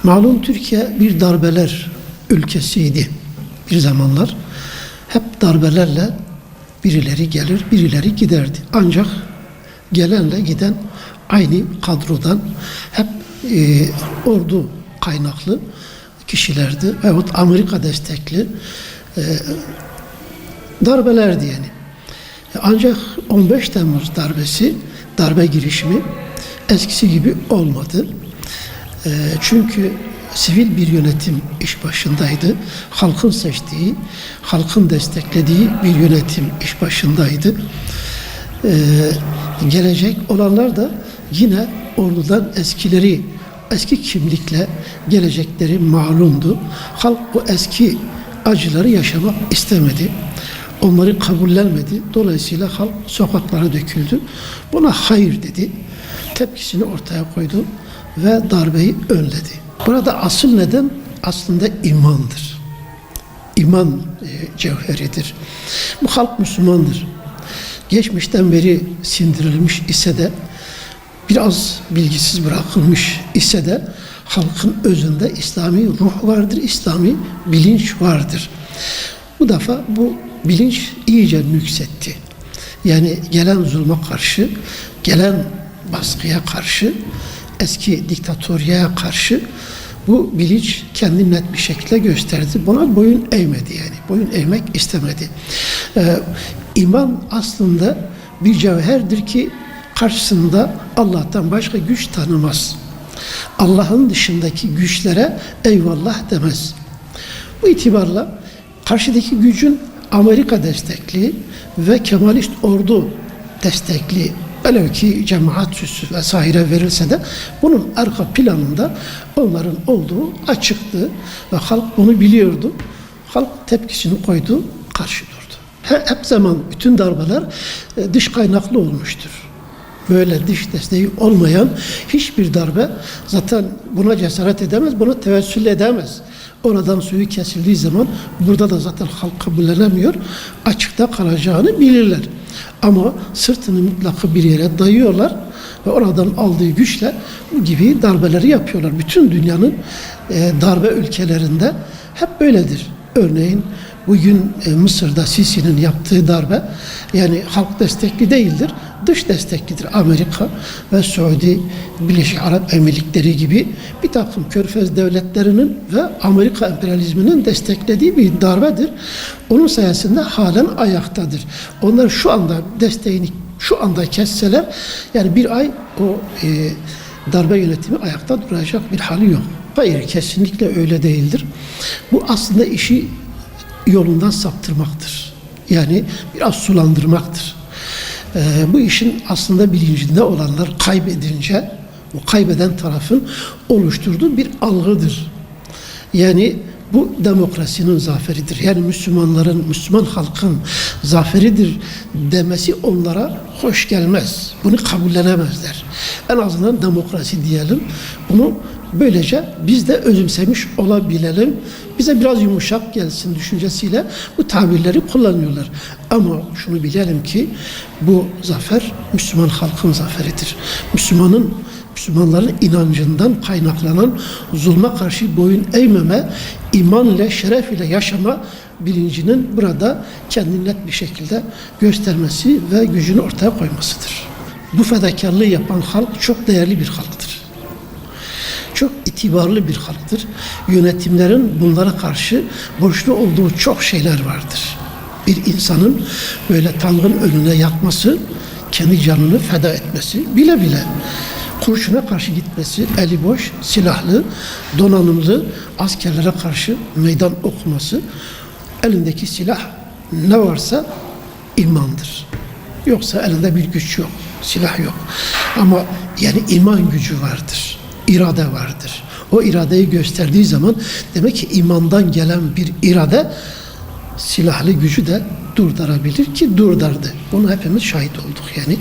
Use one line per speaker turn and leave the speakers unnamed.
Malum Türkiye bir darbeler ülkesiydi bir zamanlar. Hep darbelerle birileri gelir, birileri giderdi. Ancak gelenle giden aynı kadrodan hep ordu kaynaklı kişilerdi veyahut Amerika destekli darbelerdi yani. Ancak 15 Temmuz darbesi, darbe girişimi eskisi gibi olmadı. Çünkü sivil bir yönetim iş başındaydı. Halkın seçtiği, halkın desteklediği bir yönetim iş başındaydı. Gelecek olanlar da yine ordudan eski kimlikle gelecekleri malumdu. Halk bu eski acıları yaşamak istemedi. Onları kabullenmedi. Dolayısıyla halk sokaklara döküldü. Buna hayır dedi. Tepkisini ortaya koydu ve darbeyi önledi. Burada asıl neden aslında imandır. İman cevheridir. Bu halk Müslümandır. Geçmişten beri sindirilmiş ise de biraz bilgisiz bırakılmış ise de halkın özünde İslami ruh vardır, İslami bilinç vardır. Bu defa bu bilinç iyice nüksetti. Yani gelen zulme karşı, gelen baskıya karşı, eski diktatöryeye karşı bu bilinç kendini net bir şekilde gösterdi. Buna boyun eğmedi yani. Boyun eğmek istemedi. İman aslında bir cevherdir ki karşısında Allah'tan başka güç tanımaz. Allah'ın dışındaki güçlere eyvallah demez. Bu itibarla karşıdaki gücün Amerika destekli ve Kemalist ordu destekli velev ki cemaat süsü vesaire verilse de bunun arka planında onların olduğu açıktı ve halk bunu biliyordu. Halk tepkisini koydu, karşı durdu. Hep zaman bütün darbeler dış kaynaklı olmuştur. Böyle dış desteği olmayan hiçbir darbe zaten buna cesaret edemez, buna tevessül edemez. Oradan suyu kesildiği zaman burada da zaten halk kabullenemiyor. Açıkta kalacağını bilirler. Ama sırtını mutlaka bir yere dayıyorlar ve oradan aldığı güçle bu gibi darbeleri yapıyorlar. Bütün dünyanın darbe ülkelerinde hep böyledir. Örneğin bugün Mısır'da Sisi'nin yaptığı darbe yani halk destekli değildir, dış desteklidir. Amerika ve Suudi Birleşik Arap Emirlikleri gibi bir takım körfez devletlerinin ve Amerika emperyalizminin desteklediği bir darbedir. Onun sayesinde halen ayaktadır. Onlar şu anda desteğini şu anda kesseler yani bir ay o darbe yönetimi ayakta duracak bir hali yok. Hayır, kesinlikle öyle değildir. Bu aslında işi yolundan saptırmaktır. Yani biraz sulandırmaktır. Bu işin aslında bilincinde olanlar kaybedince o kaybeden tarafın oluşturduğu bir algıdır. Yani bu demokrasinin zaferidir. Yani Müslüman halkın zaferidir demesi onlara hoş gelmez. Bunu kabullenemezler. En azından demokrasi diyelim. Bunu böylece biz de özümsemiş olabilelim. Bize biraz yumuşak gelsin düşüncesiyle bu tabirleri kullanıyorlar. Ama şunu bilelim ki bu zafer Müslüman halkın zaferidir. Müslümanların inancından kaynaklanan zulme karşı boyun eğmeme, iman ile, şeref ile yaşama bilincinin burada kendini net bir şekilde göstermesi ve gücünü ortaya koymasıdır. Bu fedakarlığı yapan halk çok değerli bir halktır. Çok itibarlı bir halktır. Yönetimlerin bunlara karşı borçlu olduğu çok şeyler vardır. Bir insanın böyle Tanrı'nın önüne yatması, kendi canını feda etmesi, bile bile kurşuna karşı gitmesi, eli boş, silahlı, donanımlı askerlere karşı meydan okuması, elindeki silah ne varsa imandır. Yoksa elinde bir güç yok, silah yok. Ama yani iman gücü vardır, irade vardır. O iradeyi gösterdiği zaman demek ki imandan gelen bir irade silahlı gücü de durdurabilir ki durdurdu. Bunu hepimiz şahit olduk yani.